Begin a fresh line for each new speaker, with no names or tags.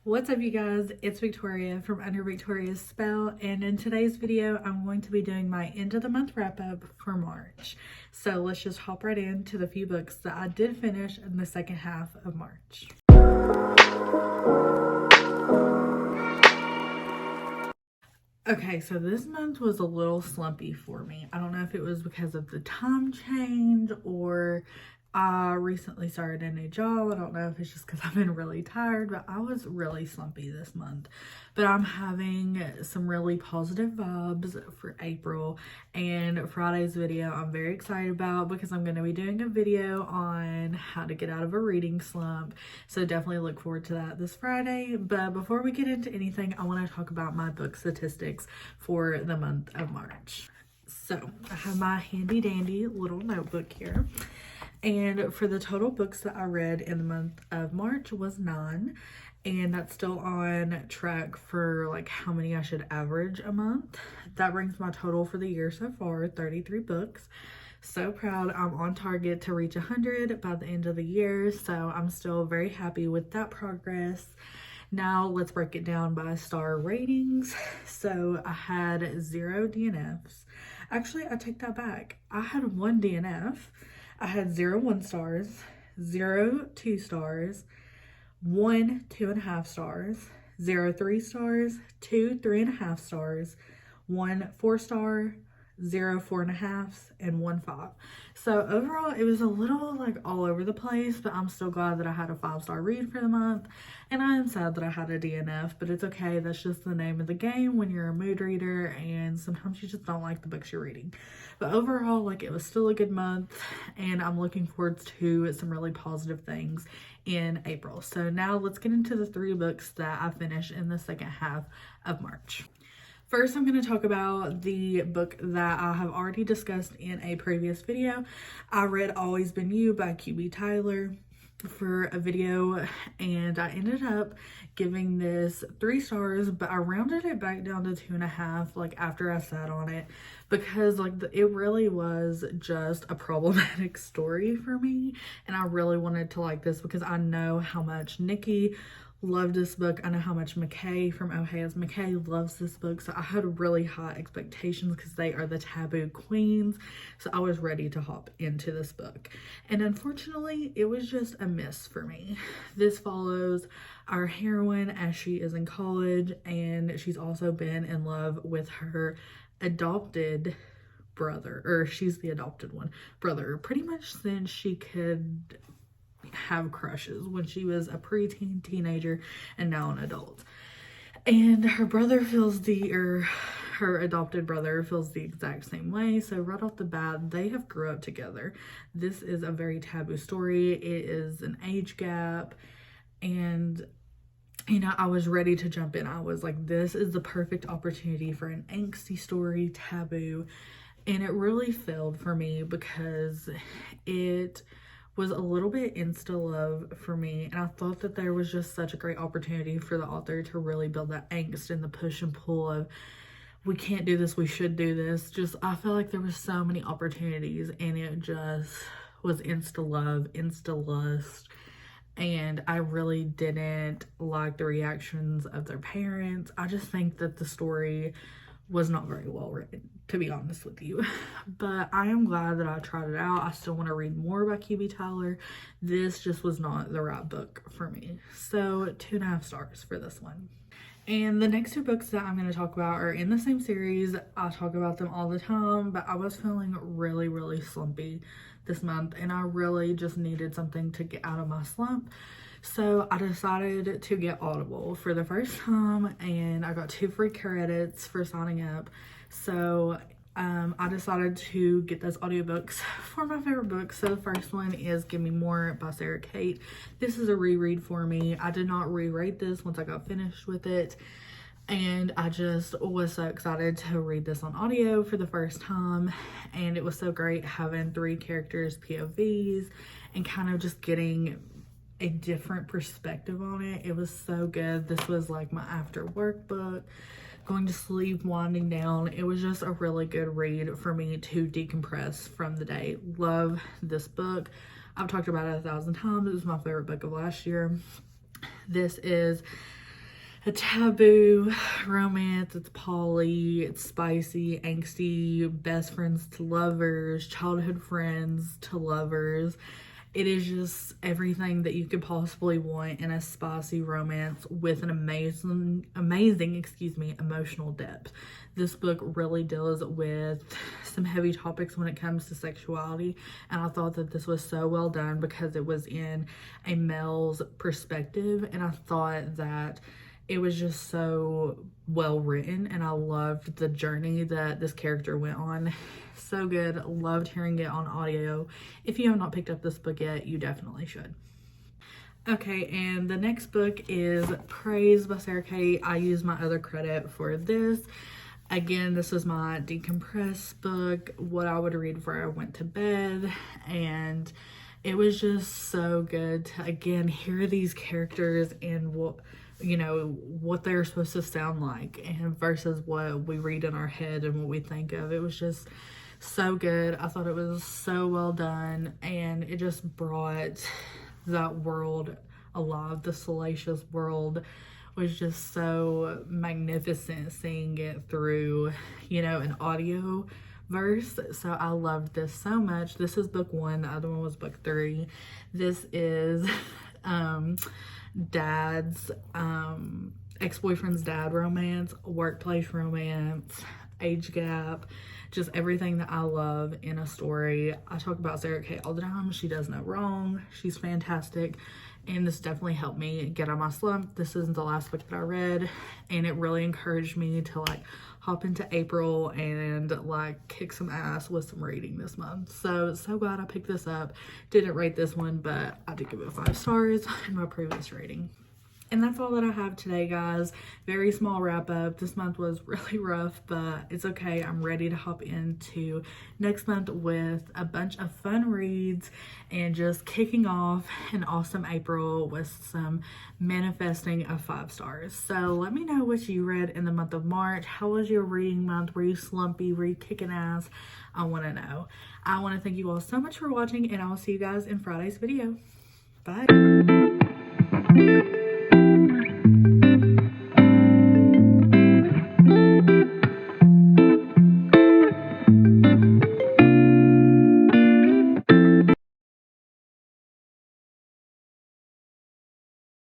What's up, you guys? It's Victoria from Under Victoria's Spell, and in today's video I'm going to be doing my end of the month wrap up for March. So let's just hop right into the few books that I did finish in the second half of March. Okay, so this month was a little slumpy for me. I don't know if it was because of the time change or I recently started a new job. I don't know if it's just because I've been really tired, but I was really slumpy this month. But I'm having some really positive vibes for April, and Friday's video I'm very excited about because I'm going to be doing a video on how to get out of a reading slump. So definitely look forward to that this Friday. But before we get into anything, I want to talk about my book statistics for the month of March. So I have my handy dandy little notebook here. And for the total books that I read in the month of March was 9. And that's still on track for like how many I should average a month. That brings my total for the year so far, 33 books. So proud. I'm on target to reach 100 by the end of the year. So I'm still very happy with that progress. Now let's break it down by star ratings. So I had 0 DNFs. Actually, I take that back. I had 1 DNF. I had 0 1 stars, 0 2 stars, 1 2.5 stars, 0 3 stars, 2 3.5 stars, 1 4 star, 0 4.5, and 1 5. So overall, it was a little like all over the place, but I'm still glad that I had a 5-star read for the month. And I am sad that I had a DNF, but it's okay. That's just the name of the game when you're a mood reader, and sometimes you just don't like the books you're reading. But overall, like, it was still a good month, and I'm looking forward to some really positive things in April. So now let's get into the 3 books that I finished in the second half of March. First, I'm going to talk about the book that I have already discussed in a previous video. I read Always Been You by QB Tyler for a video, and I ended up giving this 3 stars, but I rounded it back down to 2.5 like after I sat on it, because like it really was just a problematic story for me, and I really wanted to like this because I know how much Nikki loved this book. I know how much McKay from Oh Hey It's McKay loves this book, so I had really high expectations because they are the taboo queens. So I was ready to hop into this book, and unfortunately it was just a miss for me. This follows our heroine as she is in college, and she's also been in love with her adopted brother, or she's the adopted one, brother, pretty much since she could have crushes when she was a preteen, teenager, and now an adult. And her brother feels her adopted brother feels the exact same way. So right off the bat, they have grew up together. This is a very taboo story. It is an age gap, and you know, I was ready to jump in. I was like, this is the perfect opportunity for an angsty story, taboo. And it really failed for me because it was a little bit insta-love for me, and I thought that there was just such a great opportunity for the author to really build that angst and the push and pull of, we can't do this, we should do this. Just, I felt like there were so many opportunities, and it just was insta-love, insta-lust, and I really didn't like the reactions of their parents. I just think that the story was not very well written, to be honest with you. But I am glad that I tried it out. I still want to read more by QB Tyler. This just was not the right book for me. So 2.5 stars for this one. And the next 2 books that I'm going to talk about are in the same series. I talk about them all the time, but I was feeling really, really slumpy this month, and I really just needed something to get out of my slump. So I decided to get Audible for the first time, and I got 2 free credits for signing up. So I decided to get those audiobooks for my favorite books. So the first one is Give Me More by Sarah Kate. This is a reread for me. I did not reread this once I got finished with it, and I just was so excited to read this on audio for the first time. And it was so great having 3 characters POVs and kind of just getting a different perspective on it. It was so good. This was like my after work book, going to sleep, winding down. It was just a really good read for me to decompress from the day. Love this book. I've talked about it 1,000 times. It was my favorite book of last year. This is a taboo romance. It's poly, it's spicy, angsty, best friends to lovers, childhood friends to lovers. It is just everything that you could possibly want in a spicy romance with an amazing, emotional depth. This book really deals with some heavy topics when it comes to sexuality, and I thought that this was so well done because it was in a male's perspective, and I thought that it was just so well written, and I loved the journey that this character went on. So good. Loved hearing it on audio. If you have not picked up this book yet, you definitely should. Okay, and the next book is Praise by Sarah Kay. I used my other credit for this. Again, this was my decompress book, what I would read before I went to bed, and it was just so good to, again, hear these characters and what they're supposed to sound like, and versus what we read in our head and what we think of. It was just so good. I thought it was so well done, and it just brought that world alive. The salacious world was just so magnificent, seeing it through, an audio verse. So I loved this so much. This is book 1. The other one was book 3. This is dad's ex-boyfriend's dad romance, workplace romance, age gap, just everything that I love in a story. I talk about Sarah Kay all the time. She does no wrong. She's fantastic, and this definitely helped me get out of my slump. This isn't the last book that I read, and it really encouraged me to hop into April and kick some ass with some reading this month. So glad I picked this up. Didn't rate this one, but I did give it 5 stars in my previous rating. And that's all that I have today, guys. Very small wrap up. This month was really rough, but it's okay. I'm ready to hop into next month with a bunch of fun reads and just kicking off an awesome April with some manifesting of 5 stars. So let me know what you read in the month of March. How was your reading month? Were you slumpy? Were you kicking ass? I want to know. I want to thank you all so much for watching, and I will see you guys in Friday's video. Bye.